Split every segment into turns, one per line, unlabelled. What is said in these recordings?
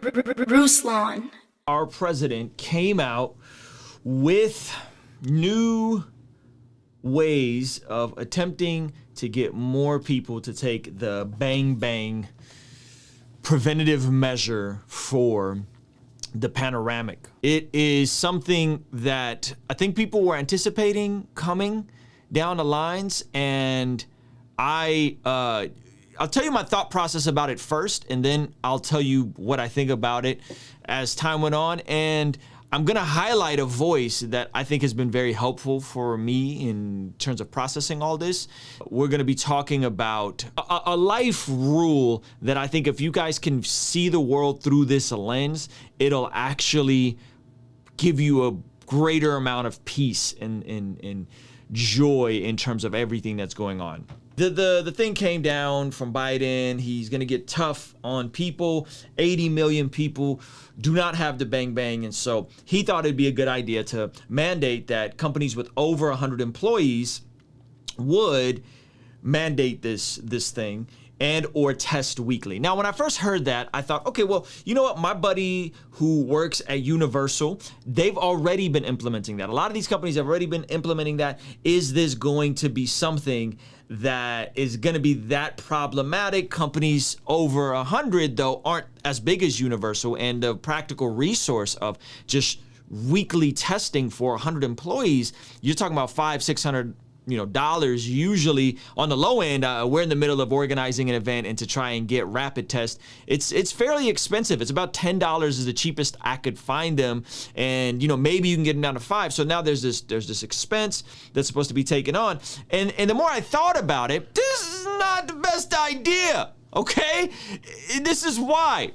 Ruslan.
Our president came out with new ways of attempting to get more people to take the bang bang preventative measure for the panoramic. It is something that I think people were anticipating coming down the lines, and I'll tell you my thought process about it first, and then I'll tell you what I think about it as time went on. And I'm gonna highlight a voice that I think has been very helpful for me in terms of processing all this. We're gonna be talking about a life rule that I think if you guys can see the world through this lens, it'll actually give you a greater amount of peace and joy in terms of everything that's going on. The thing came down from Biden. He's going to get tough on people. 80 million people do not have the bang bang. And so he thought it'd be a good idea to mandate that companies with over 100 employees would mandate this thing and or test weekly. Now, when I first heard that, I thought, okay, well, you know what? My buddy who works at Universal, they've already been implementing that. A lot of these companies have already been implementing that. Is this going to be something that is going to be that problematic? Companies over 100, though, aren't as big as Universal, and the practical resource of just weekly testing for 100 employees, you're talking about $500-600 dollars usually on the low end. We're in the middle of organizing an event, and to try and get rapid tests, it's fairly expensive. It's about $10 is the cheapest I could find them, and maybe you can get them down to $5. So now there's this expense that's supposed to be taken on, and the more I thought about it, this is not the best idea. Okay, this is why.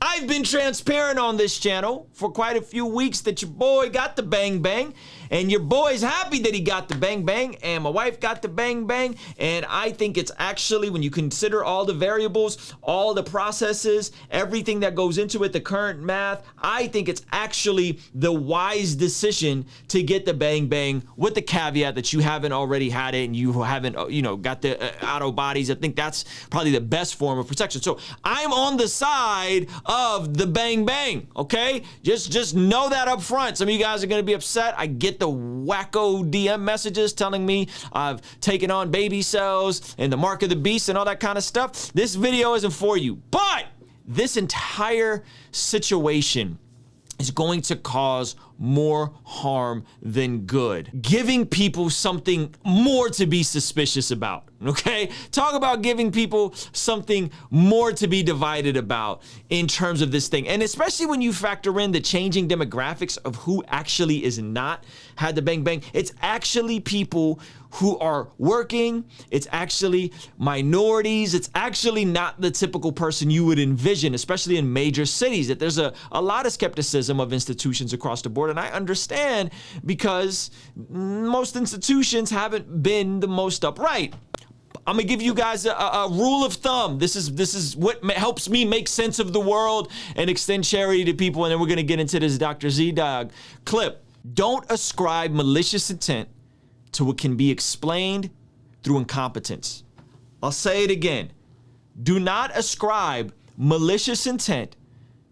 I've been transparent on this channel for quite a few weeks that your boy got the bang bang, and your boy's happy that he got the bang bang, and my wife got the bang bang. And I think it's actually, when you consider all the variables, all the processes, everything that goes into it, the current math, I think it's actually the wise decision to get the bang bang, with the caveat that you haven't already had it and you haven't, got the auto bodies. I think that's probably the best form of protection. So I'm on the side of the bang bang, okay? Just know that up front. Some of you guys are gonna be upset. I get the wacko DM messages telling me I've taken on baby cells and the mark of the beast and all that kind of stuff. This video isn't for you, but this entire situation is going to cause more harm than good, giving people something more to be suspicious about. Okay, talk about giving people something more to be divided about in terms of this thing. And especially when you factor in the changing demographics of who actually is not had the bang bang. It's actually people who are working. It's actually minorities. It's actually not the typical person you would envision, especially in major cities, that there's a lot of skepticism of institutions across the board. And I understand, because most institutions haven't been the most upright. I'm gonna give you guys a rule of thumb. This is what helps me make sense of the world and extend charity to people. And then we're gonna get into this Dr. Z-Dog clip. Don't ascribe malicious intent to what can be explained through incompetence. I'll say it again. Do not ascribe malicious intent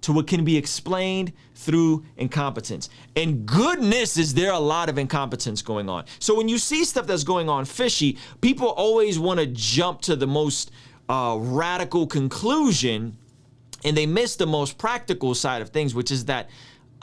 to what can be explained through incompetence. And goodness, is there a lot of incompetence going on. So when you see stuff that's going on fishy, people always want to jump to the most radical conclusion, and they miss the most practical side of things, which is that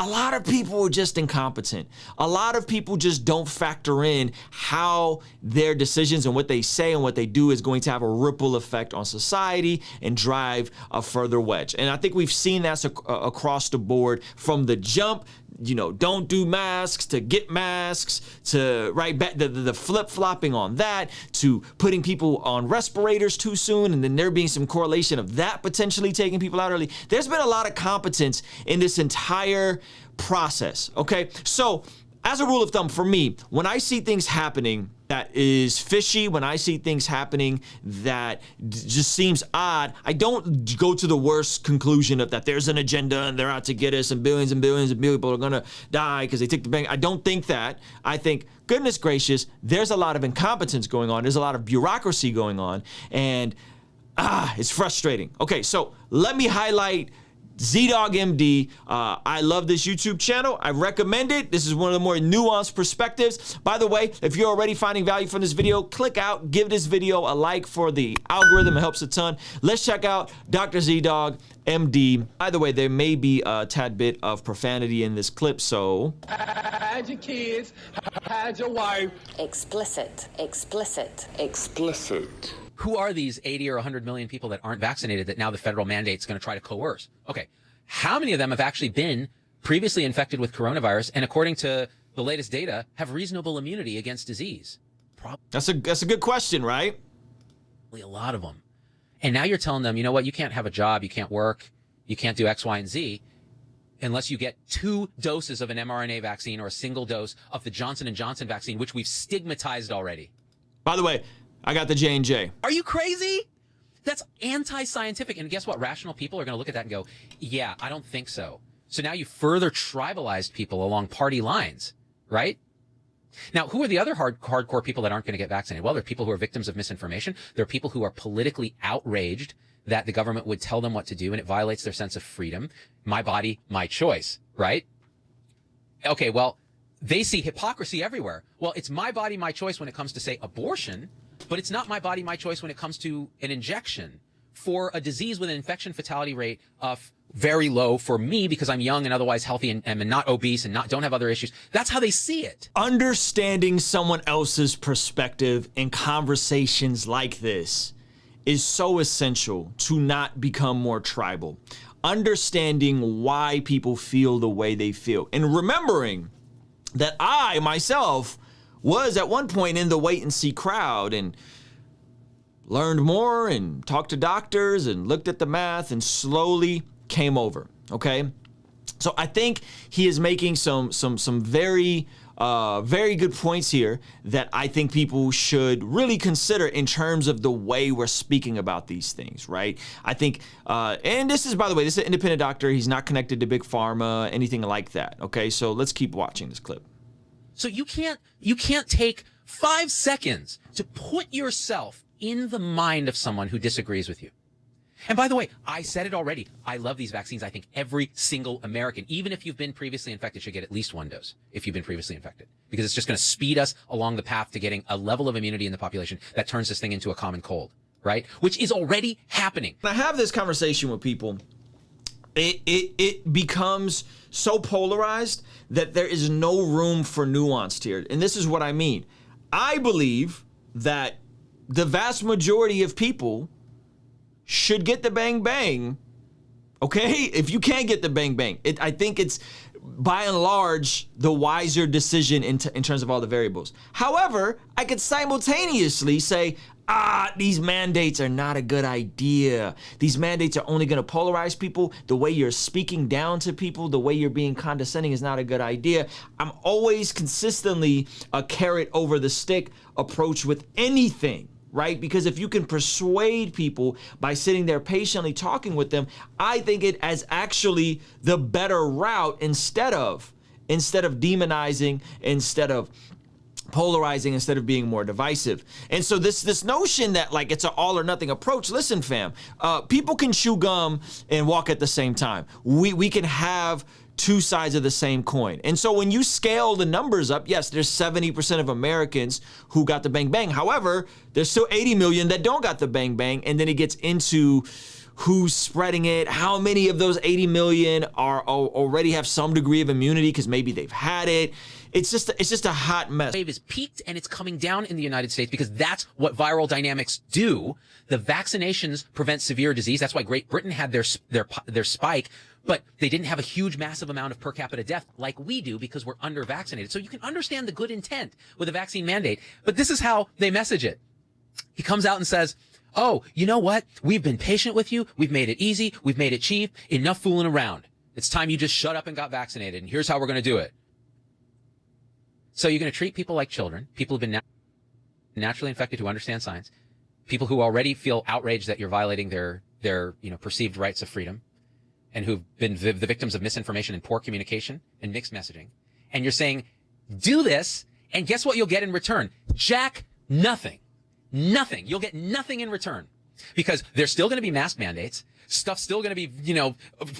a lot of people are just incompetent. A lot of people just don't factor in how their decisions and what they say and what they do is going to have a ripple effect on society and drive a further wedge. And I think we've seen that across the board, from the jump, don't do masks, to get masks, to right back the flip-flopping on that, to putting people on respirators too soon, and then there being some correlation of that potentially taking people out early. There's been a lot of competence in this entire process, okay? So as a rule of thumb for me, when I see things happening that is fishy, when I see things happening that just seems odd, I don't go to the worst conclusion of that there's an agenda and they're out to get us and billions of people are gonna die because they took the bank. I don't think that. I think, goodness gracious, there's a lot of incompetence going on. There's a lot of bureaucracy going on, and it's frustrating. Okay, so let me highlight ZDogg MD. I love this YouTube channel. I recommend it. This is one of the more nuanced perspectives. By the way, if you're already finding value from this video, click out, give this video a like for the algorithm. It helps a ton. Let's check out Dr. ZDogg MD. By the way, there may be a tad bit of profanity in this clip, so...
Hide your kids, hide your wife.
Explicit, explicit, explicit.
Who are these 80 or 100 million people that aren't vaccinated that now the federal mandate's going to try to coerce? Okay, how many of them have actually been previously infected with coronavirus and according to the latest data have reasonable immunity against disease? Probably
That's a good question, right?
a lot of them. And now you're telling them, you know what, you can't have a job, you can't work, you can't do X, Y, and Z unless you get 2 doses of an mRNA vaccine or a single dose of the Johnson & Johnson vaccine, which we've stigmatized already.
By the way, I got the J&J.
Are you crazy? That's anti-scientific. And guess what? Rational people are going to look at that and go, yeah, I don't think so. So now you further tribalized people along party lines, right? Now, who are the other hardcore people that aren't going to get vaccinated? Well, there are people who are victims of misinformation. There are people who are politically outraged that the government would tell them what to do and it violates their sense of freedom. My body, my choice, right? Okay, well, they see hypocrisy everywhere. Well, it's my body, my choice when it comes to, say, abortion, but it's not my body, my choice when it comes to an injection for a disease with an infection fatality rate of very low for me because I'm young and otherwise healthy and not obese and don't have other issues. That's how they see it.
Understanding someone else's perspective in conversations like this is so essential to not become more tribal. Understanding why people feel the way they feel and remembering that I myself was at one point in the wait and see crowd and learned more and talked to doctors and looked at the math and slowly came over. Okay. So I think he is making some very good points here that I think people should really consider in terms of the way we're speaking about these things, right? I think, and this is, by the way, this is an independent doctor. He's not connected to Big Pharma, anything like that. Okay. So let's keep watching this clip.
So you can't take 5 seconds to put yourself in the mind of someone who disagrees with you. And by the way, I said it already. I love these vaccines. I think every single American, even if you've been previously infected, should get at least 1 dose if you've been previously infected, because it's just going to speed us along the path to getting a level of immunity in the population that turns this thing into a common cold, right? Which is already happening.
When I have this conversation with people, it becomes so polarized that there is no room for nuance here. And this is what I mean. I believe that the vast majority of people should get the bang bang. Okay? If you can't get the bang bang, I think it's by and large the wiser decision in terms of all the variables. However, I could simultaneously say, these mandates are not a good idea. These mandates are only going to polarize people. The way you're speaking down to people, the way you're being condescending is not a good idea. I'm always consistently a carrot over the stick approach with anything, right? Because if you can persuade people by sitting there patiently talking with them, I think it as actually the better route instead of demonizing, instead of polarizing, instead of being more divisive. And so this notion that like it's an all or nothing approach, listen fam, people can chew gum and walk at the same time. We can have 2 sides of the same coin. And so when you scale the numbers up, yes, there's 70% of Americans who got the bang bang. However, there's still 80 million that don't got the bang bang. And then it gets into who's spreading it, how many of those 80 million are already have some degree of immunity because maybe they've had it. It's just a hot mess.
The wave is peaked and it's coming down in the United States because that's what viral dynamics do. The vaccinations prevent severe disease. That's why Great Britain had their spike, but they didn't have a huge, massive amount of per capita death like we do because we're under vaccinated. So you can understand the good intent with a vaccine mandate, but this is how they message it. He comes out and says, oh, you know what? We've been patient with you. We've made it easy. We've made it cheap. Enough fooling around. It's time you just shut up and got vaccinated. And here's how we're going to do it. So you're going to treat people like children, people who've been naturally infected who understand science, people who already feel outraged that you're violating their perceived rights of freedom, and who've been the victims of misinformation and poor communication and mixed messaging. And you're saying, do this, and guess what you'll get in return? Jack, nothing. Nothing. You'll get nothing in return. because there's still going to be mask mandates. Stuff's still going to be, you know,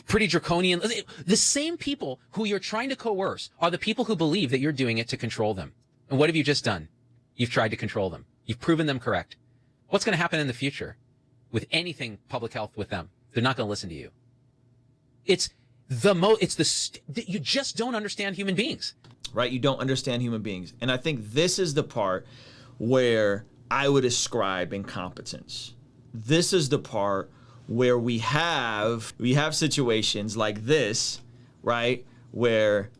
pretty draconian. The same people who you're trying to coerce are the people who believe that you're doing it to control them. And what have you just done? You've tried to control them. You've proven them correct. What's going to happen in the future with anything public health with them? They're not going to listen to you. You just don't understand human beings.
Right? You don't understand human beings. And I think this is the part where I would ascribe incompetence. This is the part where we have situations like this, right? Where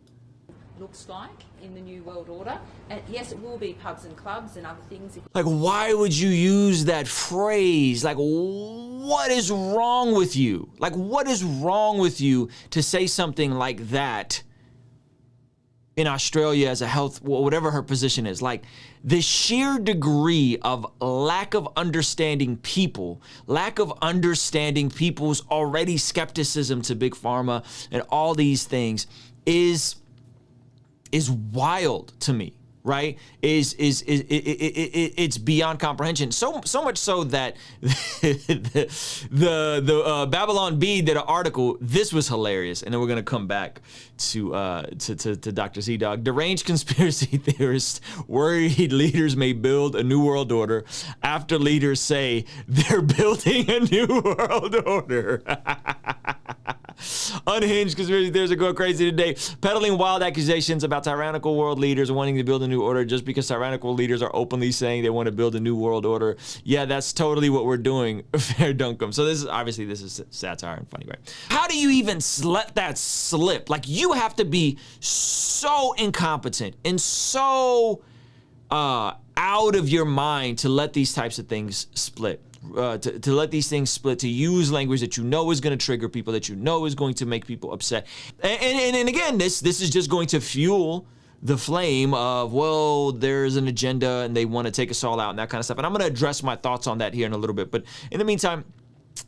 looks like in the New World Order. And yes, it will be pubs and clubs and other things.
like, why would you use that phrase? Like, what is wrong with you? Like, what is wrong with you to say something like that in Australia as a health, whatever her position is? Like, the sheer degree of lack of understanding people, lack of understanding people's already skepticism to big pharma and all these things is wild to me, right? It's beyond comprehension. So much so that the Babylon Bee did an article. This was hilarious, and then we're gonna come back to Dr. Z-Dog. Deranged conspiracy theorists worried leaders may build a new world order after leaders say they're building a new world order. Unhinged conspiracy theorists are going crazy today, peddling wild accusations about tyrannical world leaders wanting to build a new order just because tyrannical leaders are openly saying they want to build a new world order. Yeah, that's totally what we're doing. Fair dunkum. So this is satire and funny, right? How do you even let that slip? Like, you have to be so incompetent and so out of your mind to let these types of things split. To let these things split, to use language that you know is going to trigger people, that you know is going to make people upset. And again, this is just going to fuel the flame of, well, there's an agenda and they want to take us all out and that kind of stuff. And I'm going to address my thoughts on that here in a little bit. But in the meantime,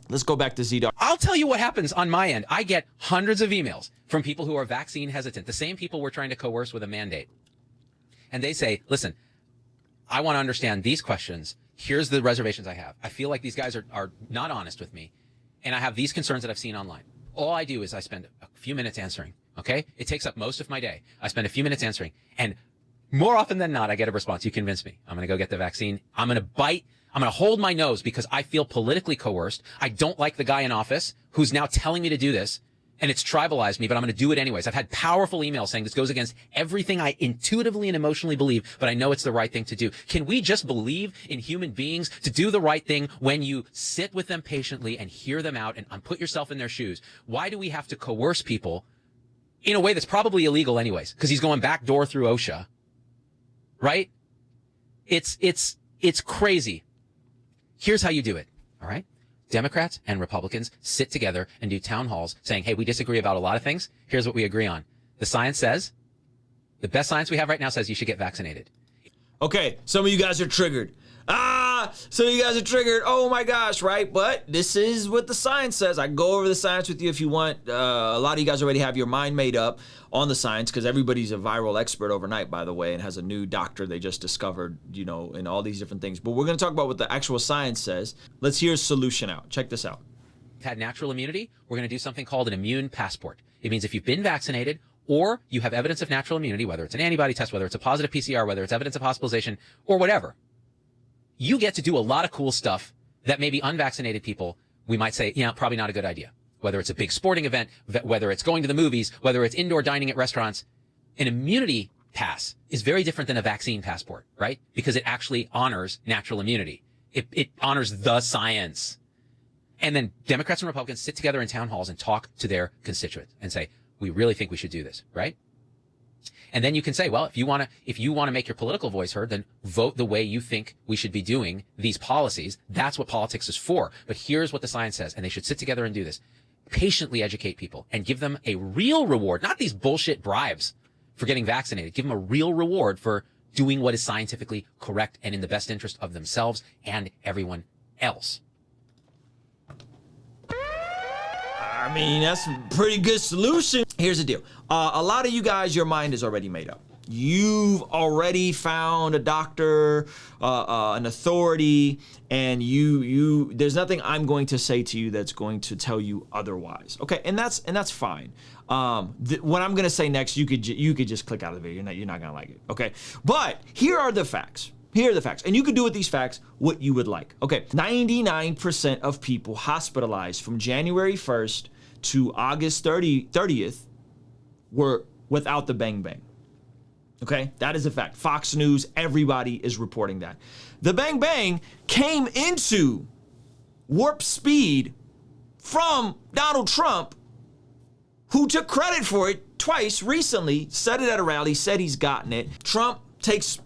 let's go back to Z-Dog.
I'll tell you what happens on my end. I get hundreds of emails from people who are vaccine hesitant, the same people we're trying to coerce with a mandate. And they say, listen, I want to understand these questions. Here's the reservations I have. I feel like these guys are not honest with me, and I have these concerns that I've seen online. All I do is I spend a few minutes answering, okay? It takes up most of my day. I spend a few minutes answering, and more often than not, I get a response. You convinced me. I'm going to go get the vaccine. I'm going to bite. I'm going to hold my nose because I feel politically coerced. I don't like the guy in office who's now telling me to do this, and it's tribalized me, but I'm going to do it anyways. I've had powerful emails saying this goes against everything I intuitively and emotionally believe, but I know it's the right thing to do. Can we just believe in human beings to do the right thing when you sit with them patiently and hear them out and put yourself in their shoes? Why do we have to coerce people in a way that's probably illegal anyways? Because he's going back door through OSHA, right? It's crazy. Here's how you do it, all right? Democrats and Republicans sit together and do town halls saying, hey, we disagree about a lot of things. Here's what we agree on. The science says, the best science we have right now says you should get vaccinated.
Okay, some of you guys are triggered. Some of you guys are triggered. Oh my gosh, right? But this is what the science says. I can go over the science with you if you want. A lot of you guys already have your mind made up on the science because everybody's a viral expert overnight, by the way, and has a new doctor they just discovered, you know, and all these different things. But we're going to talk about what the actual science says. Let's hear a solution out. Check this out.
Had natural immunity, we're going to do something called an immune passport. It means if you've been vaccinated or you have evidence of natural immunity, whether it's an antibody test, whether it's a positive PCR, whether it's evidence of hospitalization or whatever, you get to do a lot of cool stuff that maybe unvaccinated people, we might say, yeah, probably not a good idea. Whether it's a big sporting event, whether it's going to the movies, whether it's indoor dining at restaurants. An immunity pass is very different than a vaccine passport, right? Because it actually honors natural immunity. It honors the science. And then Democrats and Republicans sit together in town halls and talk to their constituents and say, we really think we should do this, right? And then you can say, well, if you want to make your political voice heard, then vote the way you think we should be doing these policies. That's what politics is for. But here's what the science says. And they should sit together and do this. Patiently educate people and give them a real reward, not these bullshit bribes for getting vaccinated. Give them a real reward for doing what is scientifically correct and in the best interest of themselves and everyone else.
I mean, that's a pretty good solution. Here's the deal. A lot of you guys, your mind is already made up. you've already found a doctor, an authority, and there's nothing I'm going to say to you that's going to tell you otherwise. Okay, and that's fine. What I'm gonna say next, you could just click out of the video. You're not gonna like it. Okay, but here are the facts. Here are the facts, and you can do with these facts what you would like. Okay, 99% of people hospitalized from January 1st to August 30th were without the bang bang. Okay, that is a fact. Fox News, everybody is reporting that. The bang bang came into warp speed from Donald Trump, who took credit for it twice recently, said it at a rally, said he's gotten it. Trump takes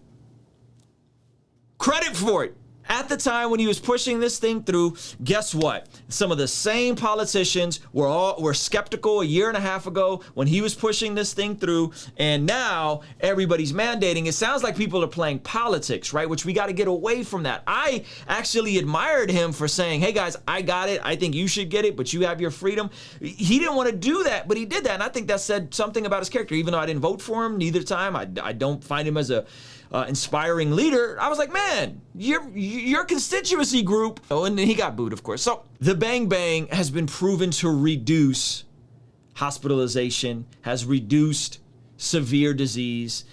credit for it. At the time when he was pushing this thing through, guess what? Some of the same politicians were skeptical a year and a half ago when he was pushing this thing through, and now everybody's mandating. It sounds like people are playing politics, right? Which we got to get away from that. I actually admired him for saying, hey guys, I got it. I think you should get it, but you have your freedom. He didn't want to do that, but he did that, and I think that said something about his character. Even though I didn't vote for him neither time, I don't find him as a inspiring leader. I was like, man, your constituency group. Oh, and then he got booed, of course. So the bang bang has been proven to reduce hospitalization, has reduced severe disease,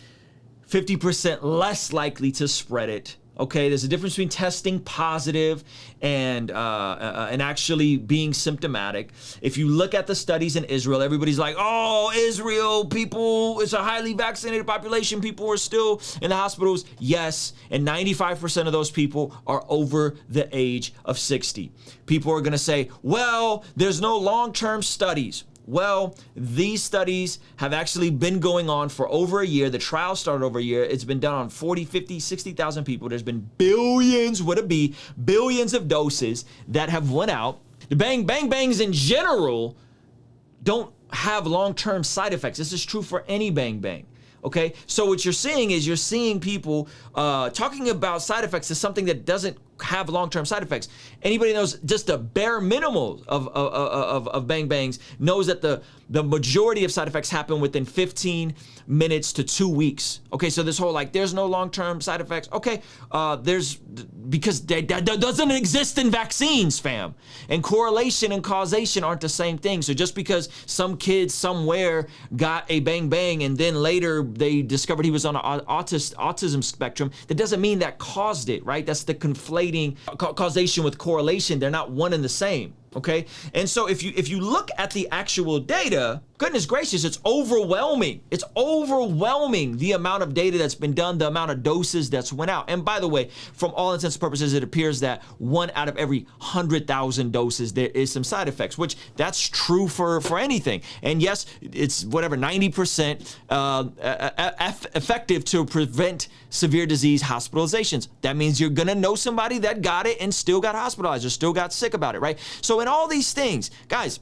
50% less likely to spread it. Okay, there's a difference between testing positive and actually being symptomatic. If you look at the studies in Israel, everybody's like, oh, Israel, people, it's a highly vaccinated population. People are still in the hospitals. Yes, and 95% of those people are over the age of 60. People are going to say, well, there's no long-term studies. Well, these studies have actually been going on for over a year. The trial started over a year. It's been done on 40, 50, 60,000 people. There's been billions, would it be, billions of doses that have went out. The bang bangs in general don't have long-term side effects. This is true for any bang bang. Okay, so what you're seeing is you're seeing people talking about side effects as something that doesn't have long-term side effects. Anybody knows just the bare minimum of bang bangs knows that the majority of side effects happen within 15 minutes to 2 weeks. Okay, so this whole like there's no long-term side effects. Okay, because that doesn't exist in vaccines, fam. And correlation and causation aren't the same thing. So just because some kid somewhere got a bang bang and then later they discovered he was on an autism spectrum, that doesn't mean that caused it, right? That's the conflating causation with correlation. They're not one and the same. Okay, and so if you look at the actual data, goodness gracious, it's overwhelming. It's overwhelming the amount of data that's been done, the amount of doses that's went out. And by the way, from all intents and purposes, it appears that 1 out of every 100,000 doses there is some side effects, which that's true for anything. And yes, it's whatever 90% effective to prevent severe disease hospitalizations. That means you're gonna know somebody that got it and still got hospitalized or still got sick about it, right? So in all these things, guys,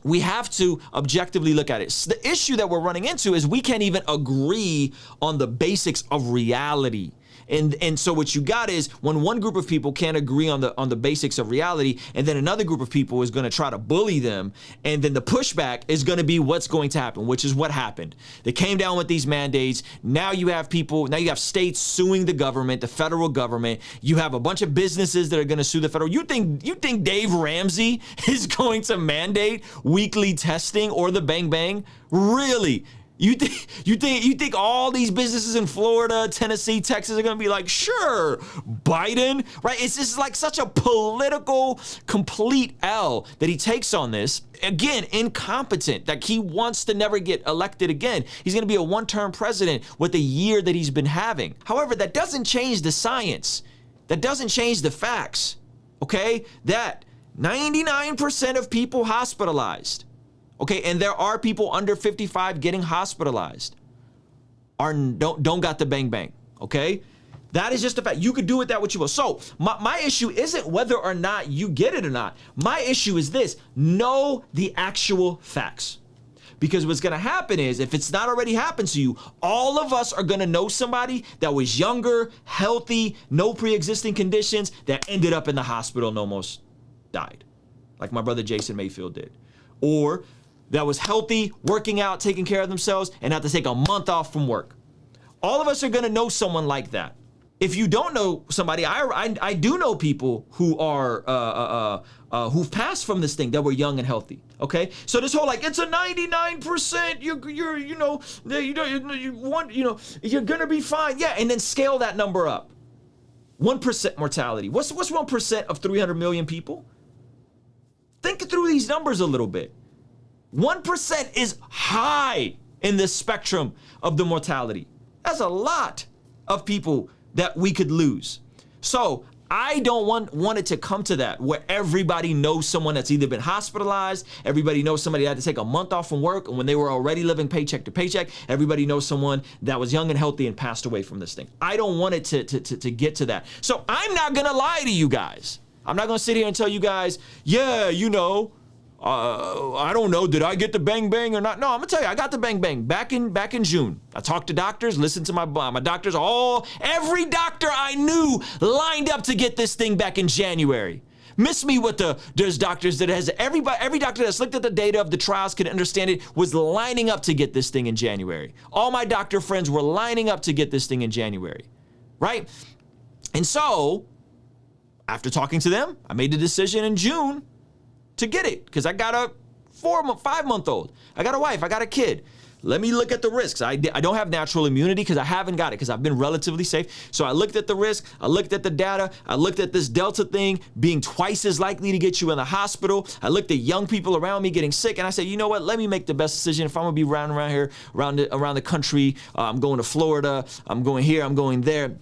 we have to objectively look at it. So the issue that we're running into is we can't even agree on the basics of reality. And so what you got is when one group of people can't agree on the basics of reality, and then another group of people is going to try to bully them, and then the pushback is going to be what's going to happen, which is what happened. They came down with these mandates. Now you have states suing the government, the federal government. You have a bunch of businesses that are going to sue the federal. You think Dave Ramsey is going to mandate weekly testing or the bang bang? Really? You think all these businesses in Florida, Tennessee, Texas are going to be like, sure, Biden, right? It's just like such a political complete L that he takes on this. Again, incompetent, like he wants to never get elected again. He's going to be a one-term president with the year that he's been having. However, that doesn't change the science. That doesn't change the facts, okay? That 99% of people hospitalized, okay, and there are people under 55 getting hospitalized, don't got the bang bang, okay? That is just a fact. You could do with that what you will. So my issue isn't whether or not you get it or not. My issue is this: know the actual facts. Because what's gonna happen is, if it's not already happened to you, all of us are gonna know somebody that was younger, healthy, no pre-existing conditions, that ended up in the hospital and almost died. Like my brother Jason Mayfield did. Or that was healthy, working out, taking care of themselves, and had to take a month off from work. All of us are going to know someone like that. If you don't know somebody, I do know people who are who've passed from this thing that were young and healthy. Okay, so this whole like it's a 99%, you're gonna be fine. Yeah, and then scale that number up. 1% mortality. What's 1% of 300 million people? Think through these numbers a little bit. 1% is high in this spectrum of the mortality. That's a lot of people that we could lose. So I don't want it to come to that where everybody knows someone that's either been hospitalized, everybody knows somebody that had to take a month off from work, and when they were already living paycheck to paycheck, everybody knows someone that was young and healthy and passed away from this thing. I don't want it to get to that. So I'm not gonna lie to you guys. I'm not gonna sit here and tell you guys, yeah, I don't know, did I get the bang bang or not? No, I'm gonna tell you, I got the bang bang back in June. I talked to doctors, listened to my doctors. Every doctor I knew lined up to get this thing back in January. Miss me with there's doctors that every doctor that's looked at the data of the trials could understand it was lining up to get this thing in January. All my doctor friends were lining up to get this thing in January, right? And so, after talking to them, I made the decision in June to get it, because I got a 5-month-old. I got a wife, I got a kid. Let me look at the risks. I don't have natural immunity because I haven't got it, because I've been relatively safe. So I looked at the risk, I looked at the data, I looked at this Delta thing being twice as likely to get you in the hospital. I looked at young people around me getting sick, and I said, you know what, let me make the best decision. If I'm gonna be around here, around the country, I'm going to Florida, I'm going here, I'm going there.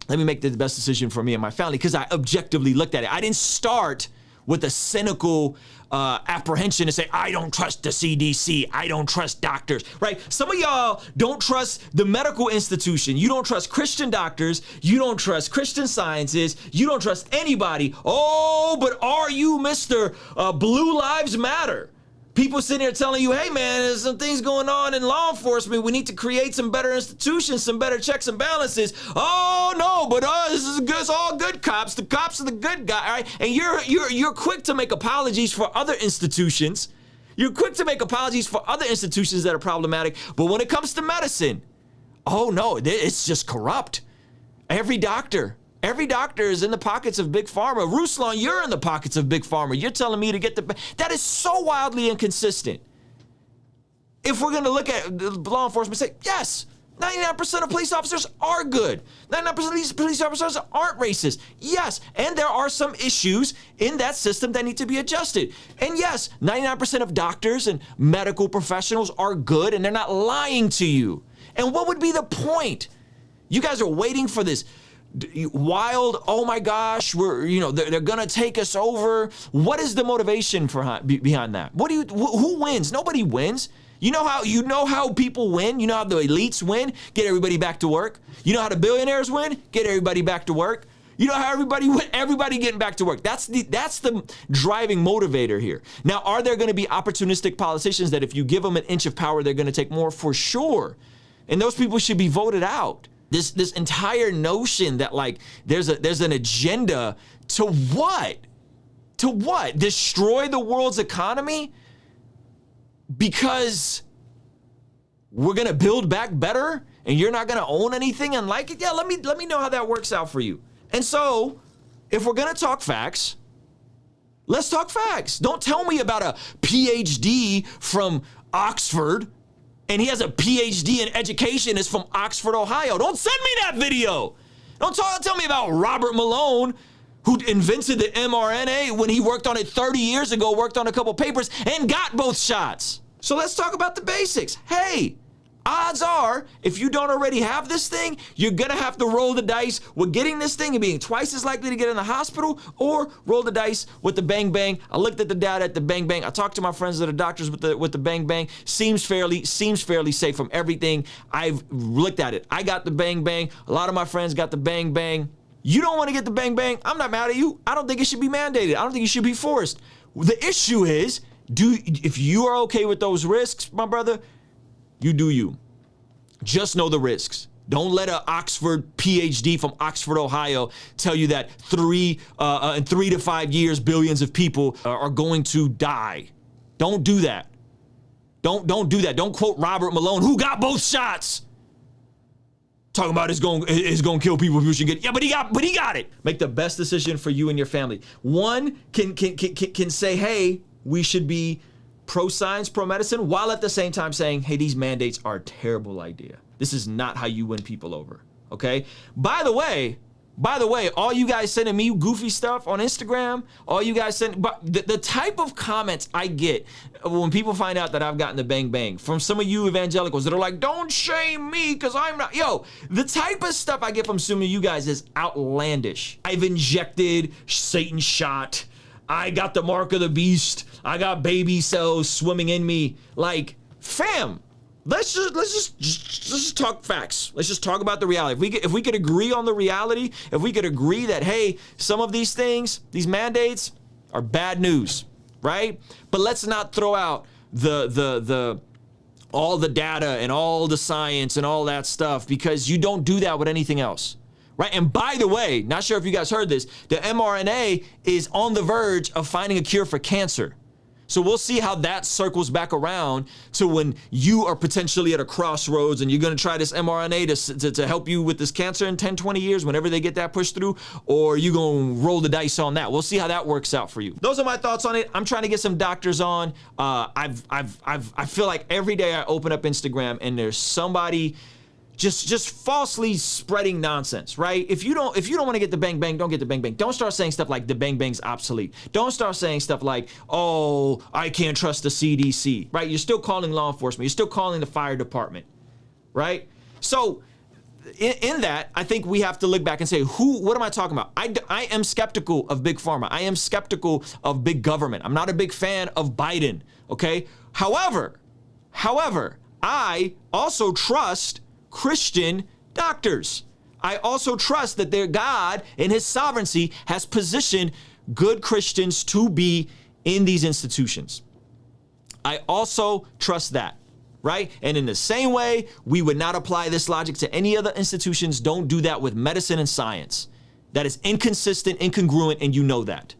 Let me make the best decision for me and my family, because I objectively looked at it. I didn't start with a cynical apprehension to say, I don't trust the CDC, I don't trust doctors, right? Some of y'all don't trust the medical institution. You don't trust Christian doctors. You don't trust Christian scientists. You don't trust anybody. Oh, but are you Mr. Blue Lives Matter? People sitting here telling you, hey man, there's some things going on in law enforcement. We need to create some better institutions, some better checks and balances. Oh no, but this is good. It's all good cops. The cops are the good guy, all right? And you're quick to make apologies for other institutions. You're quick to make apologies for other institutions that are problematic. But when it comes to medicine, oh no, it's just corrupt. Every doctor is in the pockets of Big Pharma. Ruslan, you're in the pockets of Big Pharma. You're telling me to get that is so wildly inconsistent. If we're gonna look at law enforcement, say, yes, 99% of police officers are good. 99% of these police officers aren't racist. Yes, and there are some issues in that system that need to be adjusted. And yes, 99% of doctors and medical professionals are good, and they're not lying to you. And what would be the point? You guys are waiting for this wild, oh my gosh, they're gonna take us over. What is the motivation behind that? Who wins? Nobody wins. You know how people win? You know how the elites win? Get everybody back to work. You know how the billionaires win? Get everybody back to work. You know how everybody getting back to work. That's the driving motivator here. Now, are there going to be opportunistic politicians that if you give them an inch of power, they're going to take more? For sure. And those people should be voted out. This entire notion that like there's an agenda to what? To what? Destroy the world's economy because we're gonna build back better and you're not gonna own anything and like it? Yeah, let me know how that works out for you. And so, if we're gonna talk facts, let's talk facts. Don't tell me about a PhD from Oxford. And he has a PhD in education, is from Oxford, Ohio. Don't send me that video. Don't tell me about Robert Malone, who invented the mRNA when he worked on it 30 years ago, worked on a couple papers, and got both shots. So let's talk about the basics. Hey, odds are, if you don't already have this thing, you're gonna have to roll the dice with getting this thing and being twice as likely to get in the hospital, or roll the dice with the bang bang. I looked at the data at the bang bang. I talked to my friends that are doctors with the bang bang. Seems fairly safe from everything. I've looked at it. I got the bang bang. A lot of my friends got the bang bang. You don't want to get the bang bang. I'm not mad at you. I don't think it should be mandated. I don't think it should be forced. The issue is, if you are okay with those risks, my brother, you do you. Just know the risks. Don't let an Oxford PhD from Oxford, Ohio tell you that in 3 to 5 years, billions of people are going to die. Don't do that. Don't do that. Don't quote Robert Malone, who got both shots. talking about it's going to kill people. People should get, yeah, but he got it. Make the best decision for you and your family. One can say, hey, we should be pro-science, pro-medicine, while at the same time saying, hey, these mandates are a terrible idea. This is not how you win people over, okay? By the way, all you guys sending me goofy stuff on Instagram, all you guys send, but the type of comments I get when people find out that I've gotten the bang bang from some of you evangelicals that are like, don't shame me because I'm not, the type of stuff I get from some of you guys is outlandish. I've injected Satan shot. I got the mark of the beast. I got baby cells swimming in me. Like, fam, let's just talk facts. Let's just talk about the reality. If we could agree on the reality, if we could agree that, hey, some of these things, these mandates are bad news, right? But let's not throw out all the data and all the science and all that stuff, because you don't do that with anything else. Right. And by the way, not sure if you guys heard this, the mRNA is on the verge of finding a cure for cancer. So we'll see how that circles back around to when you are potentially at a crossroads and you're going to try this mRNA to help you with this cancer in 10, 20 years, whenever they get that pushed through, or you going to roll the dice on that. We'll see how that works out for you. Those are my thoughts on it. I'm trying to get some doctors on. I feel like every day I open up Instagram and there's somebody just falsely spreading nonsense, right? If you don't want to get the bang bang, don't get the bang bang. Don't start saying stuff like the bang bang's obsolete. Don't start saying stuff like, oh, I can't trust the CDC, right? You're still calling law enforcement. You're still calling the fire department, right? So in that, I think we have to look back and say, what am I talking about? I am skeptical of big pharma. I am skeptical of big government. I'm not a big fan of Biden, okay? However, I also trust Christian doctors. I also trust that their God in his sovereignty has positioned good Christians to be in these institutions. I also trust that, right? And in the same way, we would not apply this logic to any other institutions. Don't do that with medicine and science. That is inconsistent, incongruent, and you know that.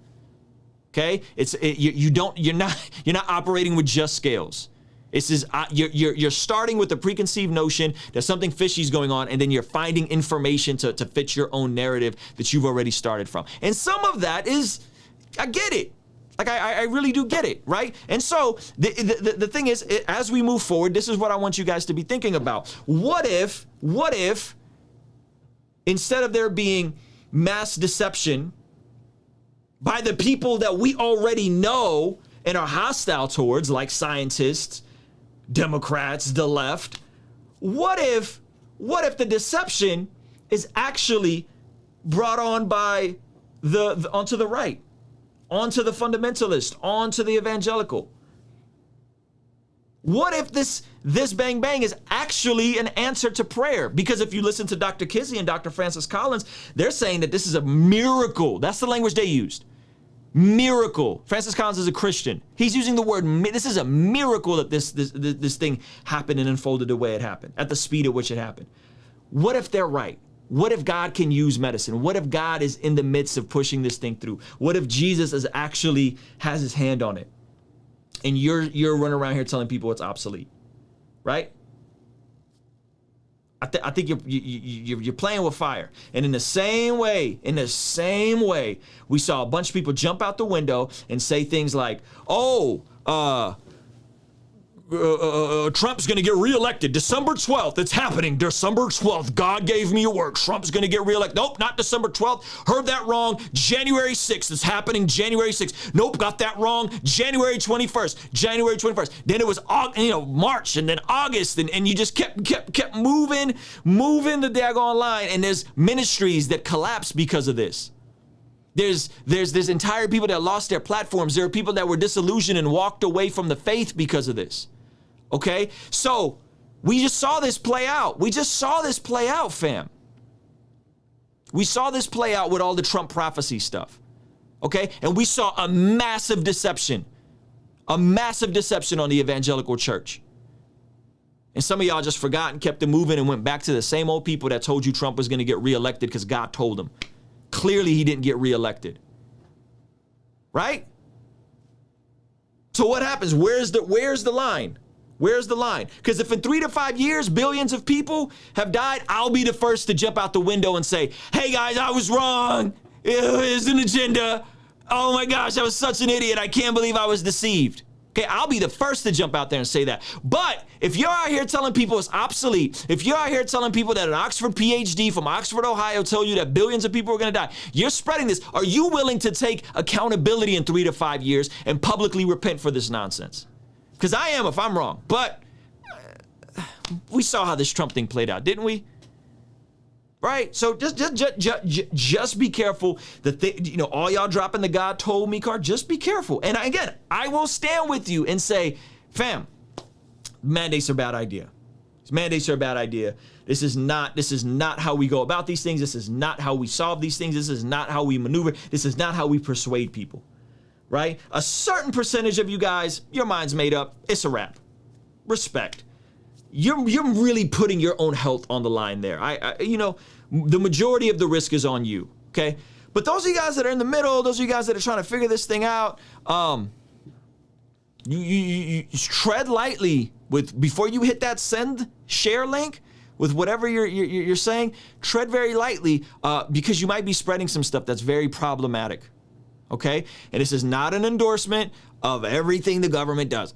Okay? You're not operating with just scales. It's just, you're starting with the preconceived notion that something fishy is going on, and then you're finding information to fit your own narrative that you've already started from. And some of that is, I get it. Like, I really do get it, right? And so the thing is, as we move forward, this is what I want you guys to be thinking about. What if instead of there being mass deception by the people that we already know and are hostile towards, like scientists, Democrats, the left, what if the deception is actually brought on by onto the right, onto the fundamentalist, onto the evangelical? What if this bang bang is actually an answer to prayer? Because if you listen to Dr. Kizzy and Dr. Francis Collins, they're saying that this is a miracle. That's the language they used. Miracle. Francis Collins is a Christian. He's using the word, this is a miracle that this thing happened and unfolded the way it happened, at the speed at which it happened. What if they're right? What if God can use medicine? What if God is in the midst of pushing this thing through? What if Jesus has his hand on it? And you're running around here telling people it's obsolete, right? I think you're playing with fire. And in the same way, we saw a bunch of people jump out the window and say things like, Trump's going to get reelected December 12th. It's happening December 12th. God gave me a word. Trump's going to get reelected. Nope, not December 12th. Heard that wrong. January 6th. It's happening January 6th. Nope, got that wrong. January 21st. January 21st. Then it was March and then August, and you just kept moving the daggone line. And there's ministries that collapse because of this. There's entire people that lost their platforms. There are people that were disillusioned and walked away from the faith because of this. Okay? So we just saw this play out. Fam. We saw this play out with all the Trump prophecy stuff. Okay? And we saw a massive deception on the evangelical church. And some of y'all just forgot and kept it moving and went back to the same old people that told you Trump was going to get reelected because God told him. Clearly, he didn't get reelected. Right? So what happens? Where's the line? Where's the line? Because if in 3 to 5 years, billions of people have died, I'll be the first to jump out the window and say, hey guys, I was wrong. It's an agenda. Oh my gosh, I was such an idiot. I can't believe I was deceived. Okay, I'll be the first to jump out there and say that. But if you're out here telling people it's obsolete, if you're out here telling people that an Oxford PhD from Oxford, Ohio told you that billions of people are gonna die, you're spreading this. Are you willing to take accountability in 3 to 5 years and publicly repent for this nonsense? Because I am if I'm wrong. But we saw how this Trump thing played out, didn't we? Right? So just be careful. All y'all dropping the God told me card, just be careful. And again, I will stand with you and say, fam, mandates are a bad idea. Mandates are a bad idea. This is not how we go about these things. This is not how we solve these things. This is not how we maneuver. This is not how we persuade people. Right? A certain percentage of you guys, your mind's made up. It's a wrap. Respect. You're really putting your own health on the line there. The majority of the risk is on you, okay? But those of you guys that are in the middle, those of you guys that are trying to figure this thing out, you tread lightly before you hit that send share link with whatever you're saying. Tread very lightly because you might be spreading some stuff that's very problematic. Okay, and this is not an endorsement of everything the government does.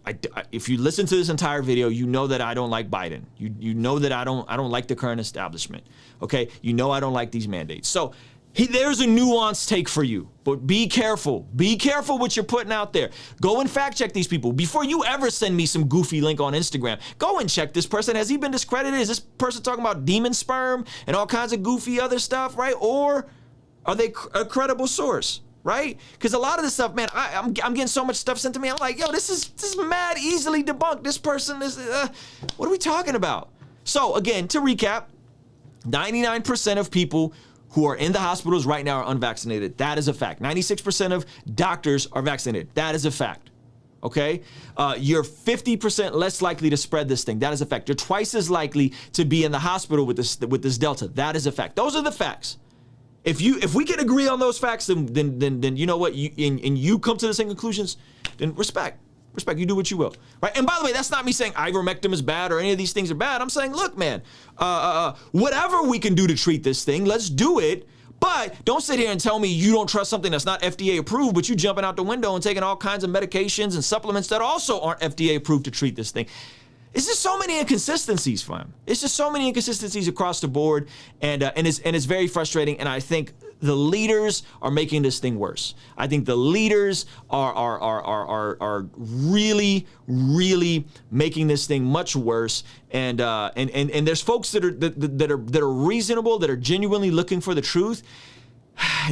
If you listen to this entire video, you know that I don't like Biden. You know that I don't like the current establishment. Okay, you know I don't like these mandates. So there's a nuanced take for you, but be careful. Be careful what you're putting out there. Go and fact check these people before you ever send me some goofy link on Instagram. Go and check this person. Has he been discredited? Is this person talking about demon sperm and all kinds of goofy other stuff, right? Or are they a credible source? Right? Because a lot of this stuff, man, I'm getting so much stuff sent to me. I'm like, yo, this is mad easily debunked. This person is, what are we talking about? So again, to recap, 99% of people who are in the hospitals right now are unvaccinated. That is a fact. 96% of doctors are vaccinated. That is a fact. Okay? You're 50% less likely to spread this thing. That is a fact. You're twice as likely to be in the hospital with this Delta. That is a fact. Those are the facts. If we can agree on those facts, then you know what, you come to the same conclusions, then respect, you do what you will, right? And by the way, that's not me saying ivermectin is bad or any of these things are bad. I'm saying, look, man, whatever we can do to treat this thing, let's do it. But don't sit here and tell me you don't trust something that's not FDA approved, but you jumping out the window and taking all kinds of medications and supplements that also aren't FDA approved to treat this thing. It's just so many inconsistencies, fam. It's just so many inconsistencies across the board, and it's very frustrating. And I think the leaders are making this thing worse. I think the leaders are really making this thing much worse. And there's folks that are reasonable, that are genuinely looking for the truth.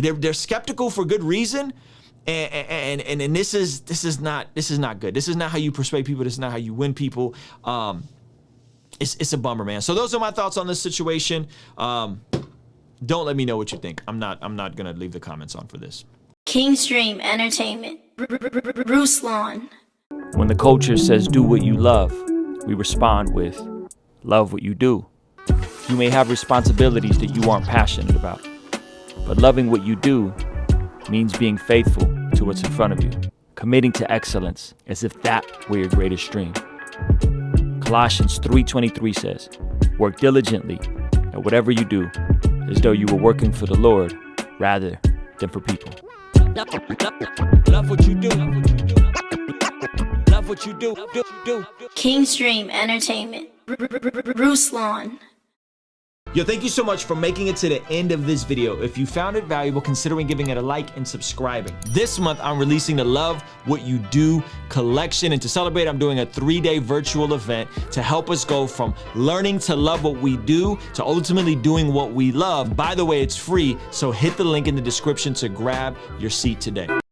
They're skeptical for good reason. And this is not good. This is not how you persuade people. This is not how you win people. It's a bummer, man. So those are my thoughts on this situation. Don't let me know what you think. I'm not gonna leave the comments on for this.
Kingstream Entertainment. Ruslan.
When the culture says do what you love, we respond with love what you do. You may have responsibilities that you aren't passionate about, but loving what you do means being faithful to what's in front of you, committing to excellence as if that were your greatest dream. Colossians 3:23 says, work diligently at whatever you do, as though you were working for the Lord rather than for people.
Love what you do. Love what you do.
Kingstream Entertainment. Ruslan.
Yo, thank you so much for making it to the end of this video. If you found it valuable, considering giving it a like and subscribing. This month, I'm releasing the Love What You Do collection. And to celebrate, I'm doing a 3-day virtual event to help us go from learning to love what we do to ultimately doing what we love. By the way, it's free, so hit the link in the description to grab your seat today.